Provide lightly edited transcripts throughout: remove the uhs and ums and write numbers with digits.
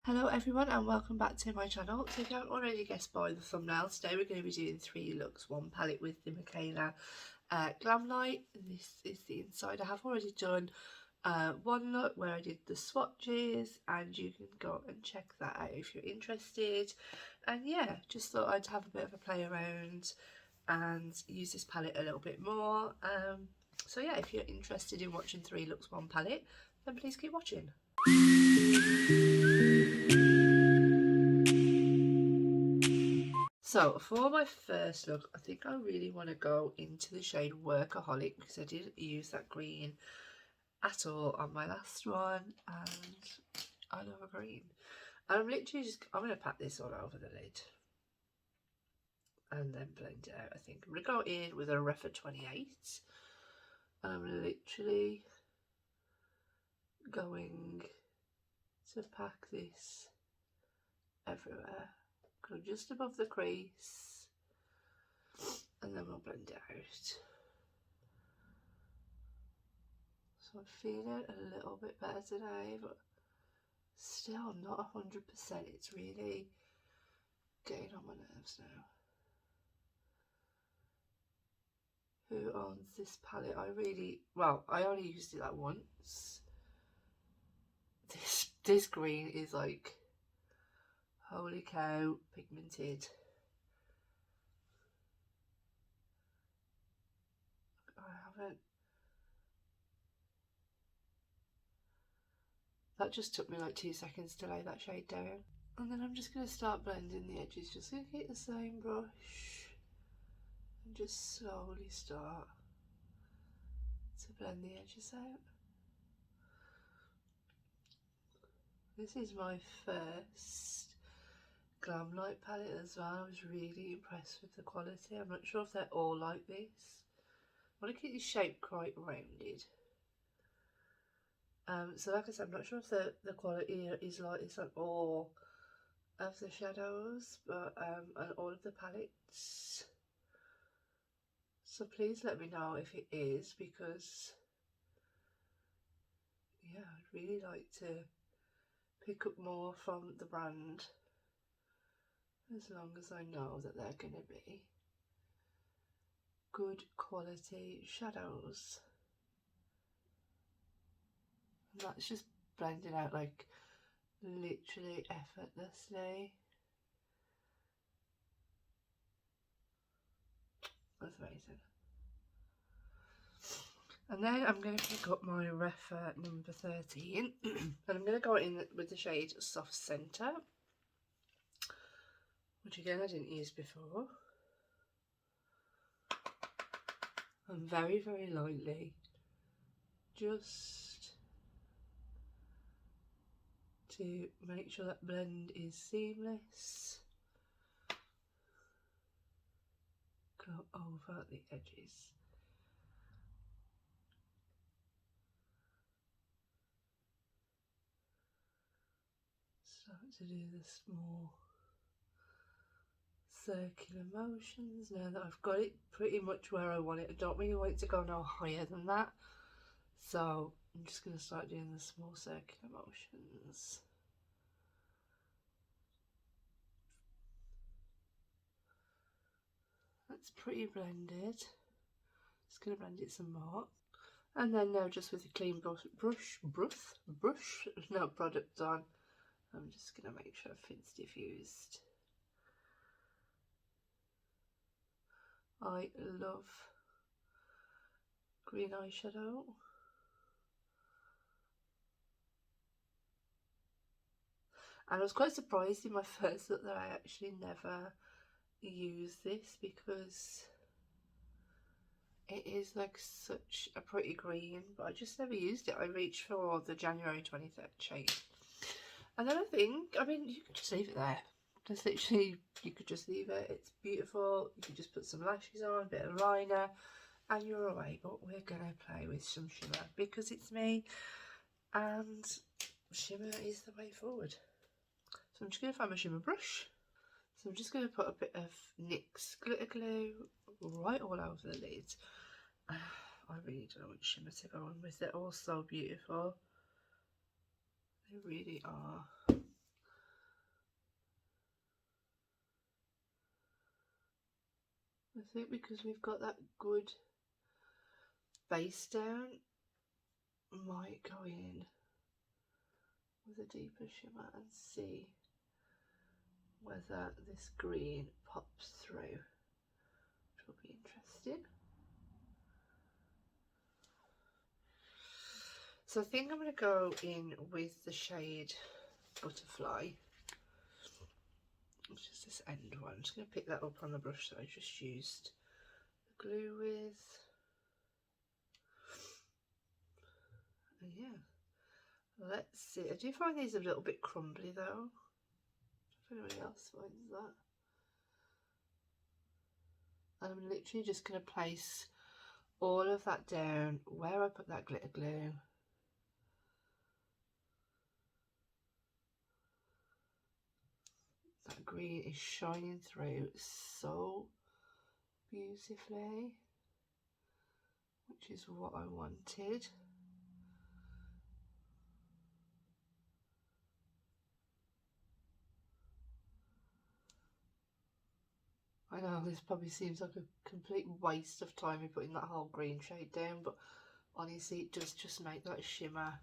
Hello everyone and welcome back to my channel. So if you haven't already guessed by the thumbnail, today we're going to be doing 3 looks, 1 palette with the Mikayla Glamlite. This is the inside. I have already done one look where I did the swatches, and you can go and check that out if you're interested. And yeah, just thought I'd have a bit of a play around and use this palette a little bit more. So yeah, if you're interested in watching 3 looks, 1 palette, then please keep watching. So for my first look, I think I really want to go into the shade Workaholic because I didn't use that green at all on my last one, and I love a green. And I'm literally I'm going to pat this all over the lid and then blend it out. I think I'm going to go in with a Refa 28. I'm literally going to pack this everywhere. Go just above the crease and then we'll blend it out. So I'm feeling a little bit better today, but still not 100%. It's really getting on my nerves now. Who owns this palette? I only used it like once. This green is like, holy cow, pigmented. That just took me like 2 seconds to lay that shade down. And then I'm just going to start blending the edges, just going to get the same brush and just slowly start to blend the edges out. This is my first Glamlite palette as well. I was really impressed with the quality. I'm not sure if they're all like this. I want to keep this shape quite rounded. So like I said, I'm not sure if the quality is like this on all of the shadows, but on all of the palettes. So please let me know if it is, because yeah, I'd really like to pick up more from the brand, as long as I know that they're going to be good quality shadows. And that's just blending out like literally effortlessly. That's amazing. And then I'm going to pick up my Refa number 13 and I'm going to go in with the shade Soft Centre, which again I didn't use before. And very, very lightly, just to make sure that blend is seamless, go over the edges. Start to do the small circular motions now that I've got it pretty much where I want it. I don't really want it to go no higher than that, so I'm just going to start doing the small circular motions. That's pretty blended. Just going to blend it some more. And then now, just with a clean brush, no product on, I'm just going to make sure everything's diffused. I love green eyeshadow. And I was quite surprised in my first look that I actually never used this, because it is like such a pretty green, but I just never used it. I reached for the January 23rd shade. And then I mean, you could just leave it there. Just literally, you could just leave it. It's beautiful. You could just put some lashes on, a bit of liner, and you're away. But we're going to play with some shimmer because it's me, and shimmer is the way forward. So I'm just going to find my shimmer brush. So I'm just going to put a bit of NYX glitter glue right all over the lid. I really don't know which shimmer to go on with. They're all so beautiful. They really are. I think because we've got that good base down, might go in with a deeper shimmer and see whether this green pops through, which will be interesting. So I think I'm going to go in with the shade Butterfly, which is this end one. I'm just going to pick that up on the brush that I just used the glue with. And yeah, let's see. I do find these a little bit crumbly though. If anybody else finds that. And I'm literally just going to place all of that down where I put that glitter glue. That green is shining through so beautifully, which is what I wanted. I know this probably seems like a complete waste of time in putting that whole green shade down, but honestly it does just make that shimmer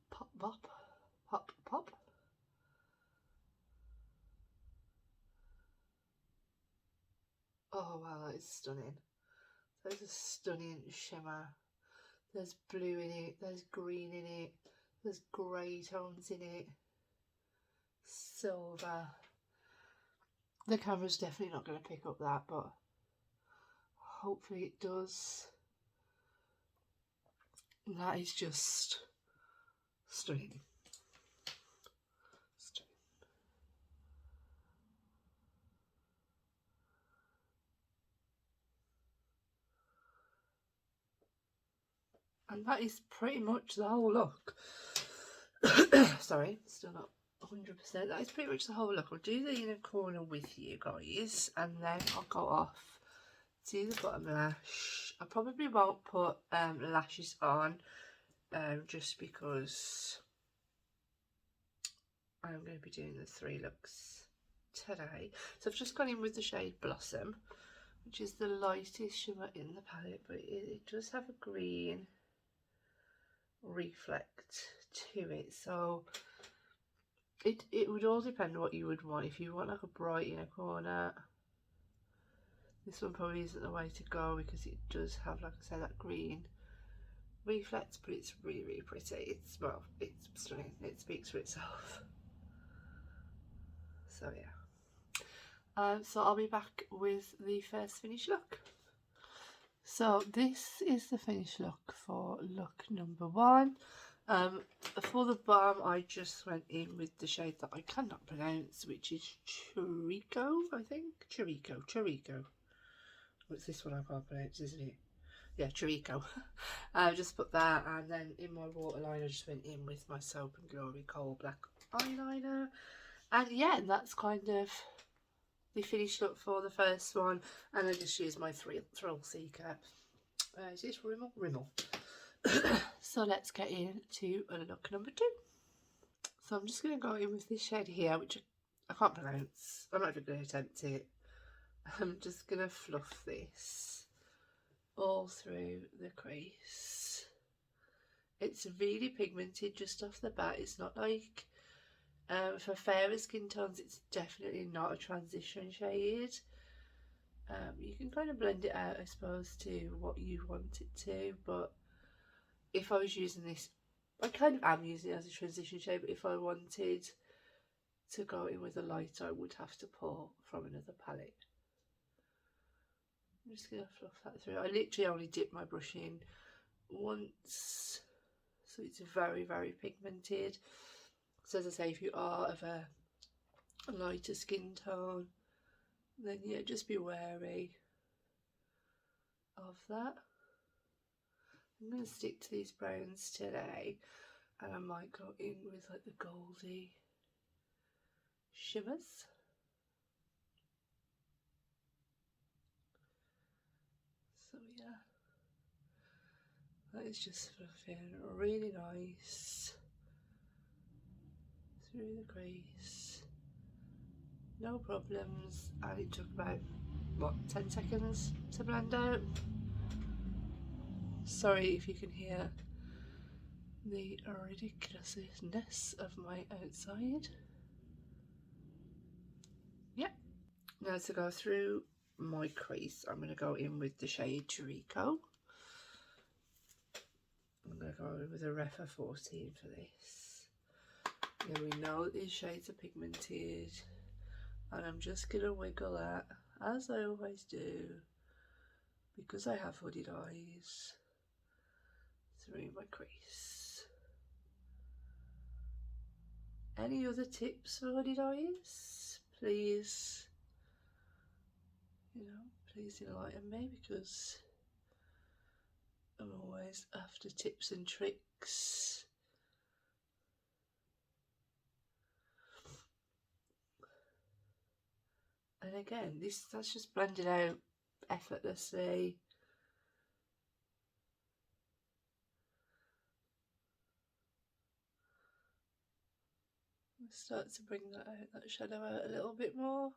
pop pop pop pop. Oh wow, that is stunning. There's a stunning shimmer. There's blue in it, there's green in it, there's grey tones in it, silver. The camera's definitely not going to pick up that, but hopefully it does. That is just stunning. Stunning. And that is pretty much the whole look. Sorry, still not 100%. That is pretty much the whole look. I'll do the inner corner with you guys, and then I'll go off to the bottom lash. I probably won't put lashes on, just because I'm going to be doing the 3 looks today. So I've just gone in with the shade Blossom, which is the lightest shimmer in the palette, but it does have a green reflect to it, so it would all depend on what you would want. If you want like a bright inner corner, this one probably isn't the way to go, because it does have, like I said, that green reflect, but it's really, really pretty. It's, well, it's stunning. It speaks for itself. So yeah, so I'll be back with the first finished look. So this is the finished look for look number 1. For the balm, I just went in with the shade that I cannot pronounce, which is Chorico, I think. Chorico. What's this one I can't pronounce, isn't it? Yeah, Chorico. I just put that, and then in my waterline I just went in with my Soap and Glory Coal Black eyeliner. And yeah, that's kind of the finished look for the first one. And I just used my Thrill Seeker. Is this Rimmel? So let's get into look number 2. So I'm just going to go in with this shade here, which I can't pronounce. I'm not even going to attempt it. I'm just going to fluff this all through the crease. It's really pigmented just off the bat. It's not like, for fairer skin tones, it's definitely not a transition shade. You can kind of blend it out, I suppose, to what you want it to, but if I was using this, I kind of am using it as a transition shade, but if I wanted to go in with a light, I would have to pour from another palette. I'm just going to fluff that through. I literally only dip my brush in once, so it's very, very pigmented. So as I say, if you are of a lighter skin tone, then yeah, just be wary of that. I'm going to stick to these browns today, and I might go in with like the goldy shimmers. So yeah, that is just fluffing really nice through the crease, no problems, and it took about what, 10 seconds to blend out. Sorry if you can hear the ridiculousness of my outside. Yep. Now to go through my crease, I'm going to go in with the shade Chirico. I'm going to go in with a Refa 14 for this. Now we know these shades are pigmented, and I'm just going to wiggle that, as I always do, because I have hooded eyes, through my crease. Any other tips for hooded eyes? Please, please enlighten me, because I'm always after tips and tricks. And again, that's just blended out effortlessly. Start to bring that shadow out a little bit more.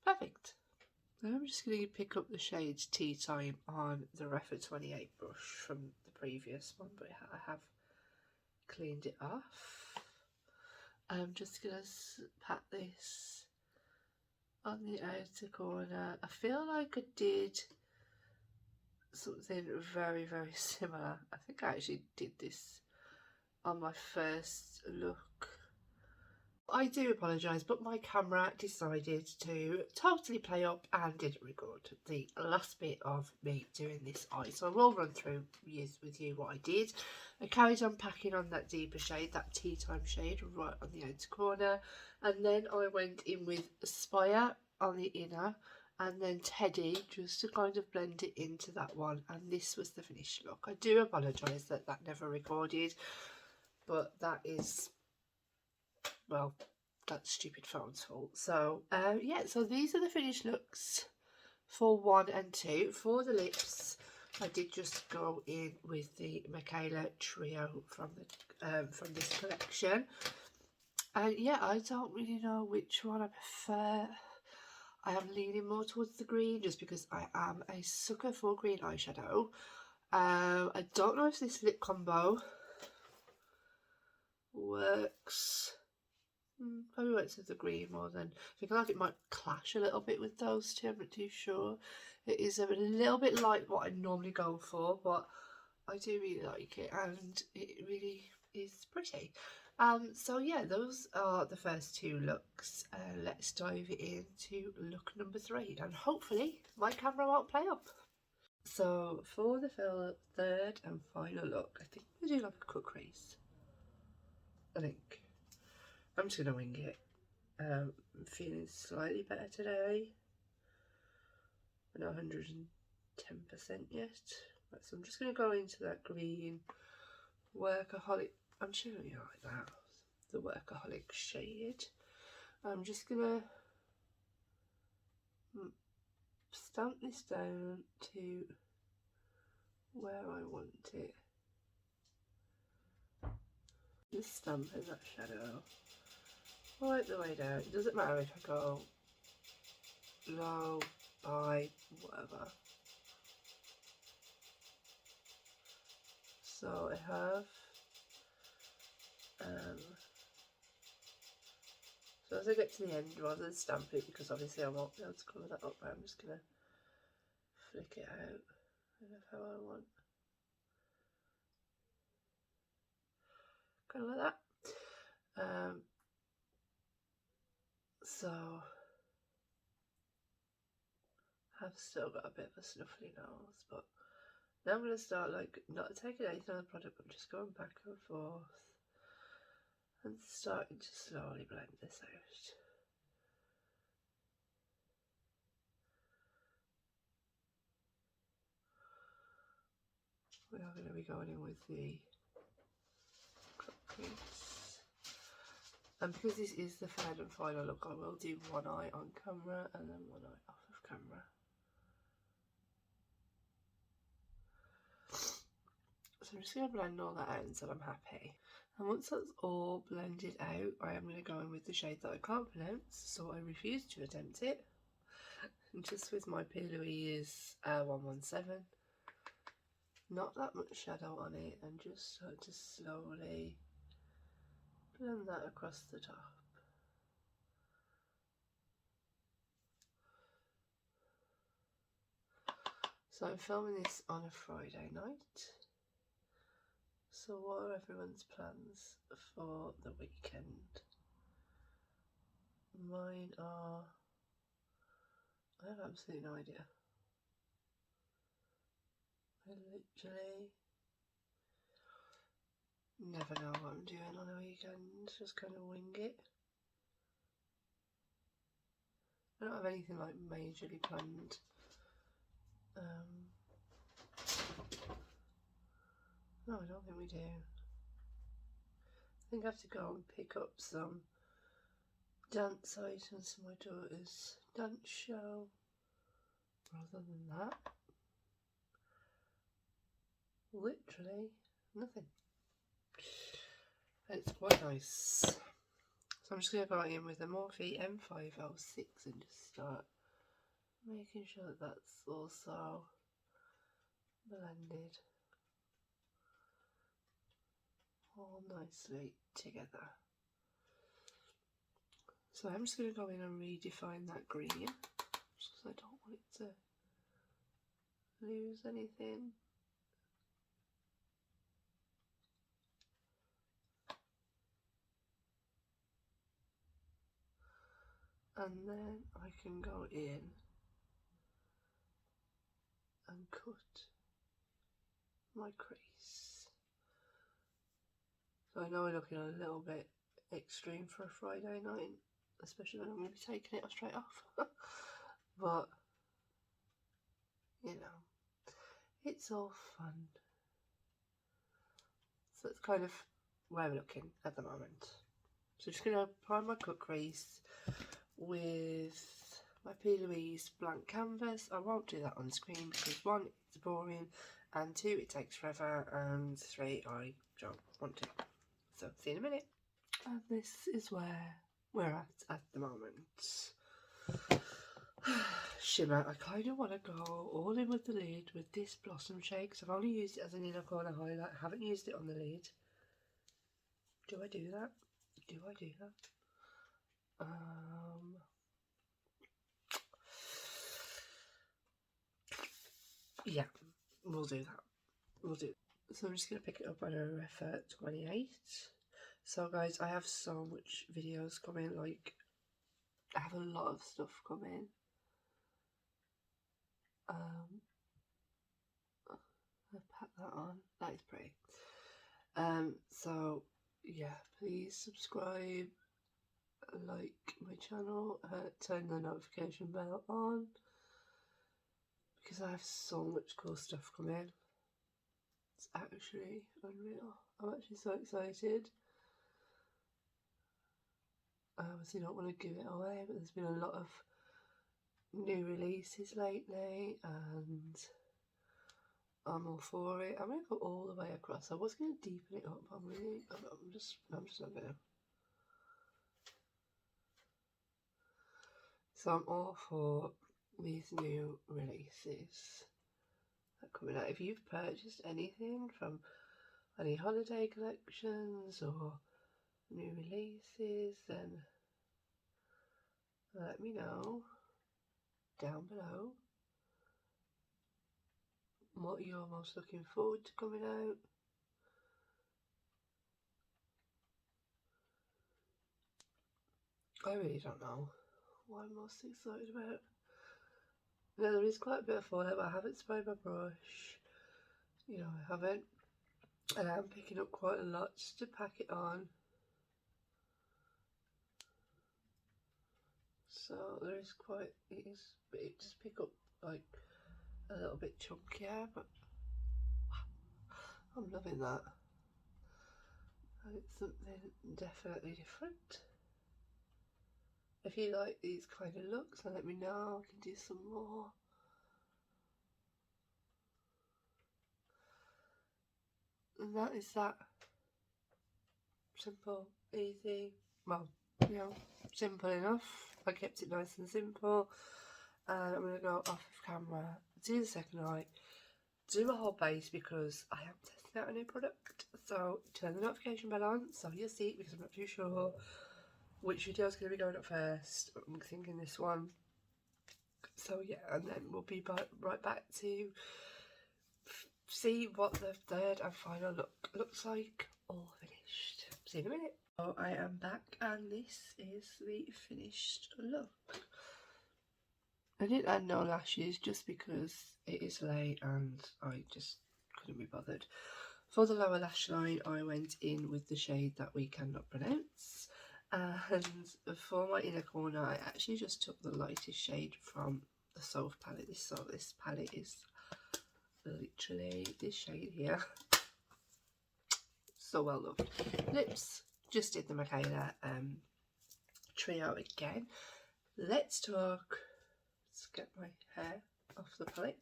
Perfect. Now I'm just going to pick up the shades Tea Time on the Refa 28 brush from the previous one, but I have cleaned it off. I'm just going to pat this on the outer corner. I feel like I did something very, very similar. I think I actually did this on my first look. I do apologise, but my camera decided to totally play up and didn't record the last bit of me doing this eye. So I will run through with you what I did. I carried on packing on that deeper shade, that Tea Time shade, right on the outer corner. And then I went in with Aspire on the inner, and then Teddy, just to kind of blend it into that one. And this was the finished look. I do apologise that never recorded, but that is, well, that's stupid phone's fault. So yeah, so these are the finished looks for 1 and 2. For the lips, I did just go in with the Mikayla trio from this collection. And yeah, I don't really know which one I prefer. I am leaning more towards the green, just because I am a sucker for green eyeshadow. I don't know if this lip combo works. Probably works with the green more than, I feel like it might clash a little bit with those two. I'm not too sure. It is a little bit like what I normally go for, but I do really like it, and it really is pretty. So yeah, those are the first 2 looks. Let's dive into look number 3, and hopefully my camera won't play up. So for the third and final look, I think we do like a cut crease. I think I'm just gonna wing it. I'm feeling slightly better today. We're not 110% yet. Right, so I'm just going to go into that green Workaholic. I'm showing you like that. The Workaholic shade. I'm just going to stamp this down to where I want it. Just stamping that shadow right the way down. It doesn't matter if I go low, high, whatever. So I have so as I get to the end, rather than stamp it, because obviously I won't be able to cover that up, I'm just going to flick it out how I want. Kind of like that. So I've still got a bit of a snuffly nose, but now I'm going to start like not taking anything on the product, but just going back and forth and starting to slowly blend this out. We are going to be going in with the cut crease. And because this is the third and final look, I will do one eye on camera and then one eye off of camera. So I'm just going to blend all that out until I'm happy. And once that's all blended out, I am going to go in with the shade that I can't pronounce, so I refuse to attempt it. And just with my P. Louise 117, not that much shadow on it, and just start to slowly blend that across the top. So I'm filming this on a Friday night. So what are everyone's plans for the weekend? Mine are... I have absolutely no idea. I literally never know what I'm doing on a weekend, just kind of wing it. I don't have anything like majorly planned. No, I don't think we do. I think I have to go and pick up some dance items for my daughter's dance show. Other than that, literally nothing. It's quite nice. So I'm just going to go in with the Morphe M506 and just start making sure that that's also blended all nicely together. So I'm just going to go in and redefine that green, just because I don't want it to lose anything. And then I can go in and cut my crease. So I know I'm looking a little bit extreme for a Friday night, especially when I'm going to be taking it straight off. But, you know, it's all fun. So it's kind of where we're looking at the moment. So just going to prime my cut crease with my P. Louise blank canvas. I won't do that on screen because 1, it's boring, and 2, it takes forever, and 3, I don't want to. So see you in a minute. And this is where we're at the moment. Shimmer, I kind of want to go all in with the lid with this Blossom shade because I've only used it as an inner corner highlight. I haven't used it on the lid. Do I do that? Do I do that? Yeah, we'll do that. We'll do. So I'm just going to pick it up on a Refer 28. So guys, I have so much videos coming, like, I have a lot of stuff coming. I'll pat that on, that is pretty. So yeah, please subscribe, like my channel, turn the notification bell on, because I have so much cool stuff coming. It's actually unreal. I'm actually so excited. I obviously don't want to give it away, but there's been a lot of new releases lately and I'm all for it. I'm going to go all the way across. I was going to deepen it up, I'm just not going to. So I'm all for these new releases that are coming out. If you've purchased anything from any holiday collections or new releases, then let me know down below what you're most looking forward to coming out. I really don't know what I'm most excited about. Now there is quite a bit of fallout, but I haven't sprayed my brush. You know, I haven't. And I'm picking up quite a lot just to pack it on. So there is quite, it just pick up like a little bit chunkier, but I'm loving that. It's something definitely different. If you like these kind of looks, then let me know, I can do some more. And that is that. simple, easy, well, you know, simple enough. I kept it nice and simple. And I'm going to go off of camera, do the second eye, do my whole base because I am testing out a new product. So turn the notification bell on so you'll see it, because I'm not too sure which video is going to be going up first. I'm thinking this one. So yeah, and then we'll be right back to see what the third and final look looks like, all finished. See you in a minute. So I am back and this is the finished look. I didn't add no lashes just because it is late and I just couldn't be bothered. For the lower lash line I went in with the shade that we cannot pronounce, and for my inner corner I actually just took the lightest shade from the Soft palette. This palette is literally this shade here. So well loved. Lips, just did the Mikayla trio again. Let's talk, let's get my hair off the palette.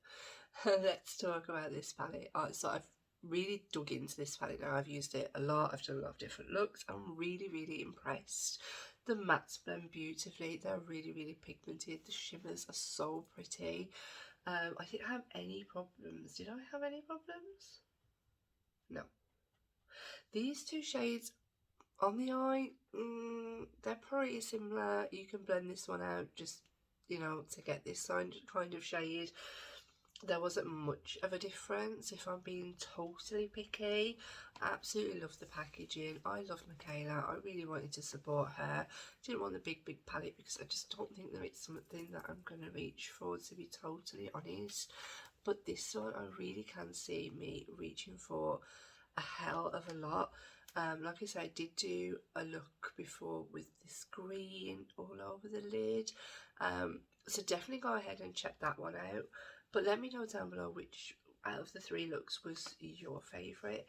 Let's talk about this palette. So I've really dug into this palette now. I've used it a lot. I've done a lot of different looks. I'm really impressed. The mattes blend beautifully. They're really pigmented. The shimmers are so pretty. I didn't have any problems. Did I have any problems? No. These two shades on the eye, they're pretty similar. You can blend this one out just, you know, to get this kind of shade. There wasn't much of a difference, if I'm being totally picky. I absolutely love the packaging. I love Mikayla. I really wanted to support her. Didn't want the big palette because I just don't think that it's something that I'm going to reach for, to be totally honest. But this one I really can see me reaching for a hell of a lot. Like I said, I did do a look before with this green all over the lid. So definitely go ahead and check that one out. But let me know down below which out of the three looks was your favourite.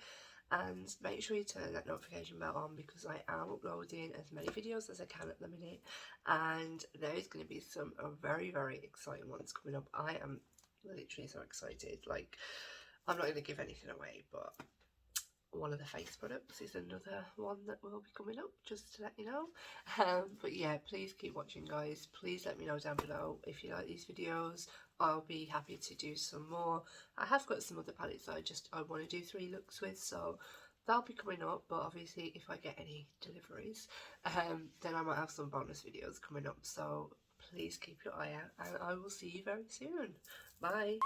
And make sure you turn that notification bell on because I am uploading as many videos as I can at the minute. And there is going to be some very exciting ones coming up. I am literally so excited. Like, I'm not going to give anything away, but one of the face products is another one that will be coming up, just to let you know. But yeah, please keep watching, guys. Please let me know down below if you like these videos. I'll be happy to do some more. I have got some other palettes that I want to do 3 looks with, so that'll be coming up. But obviously if I get any deliveries, then I might have some bonus videos coming up, so please keep your eye out and I will see you very soon. Bye.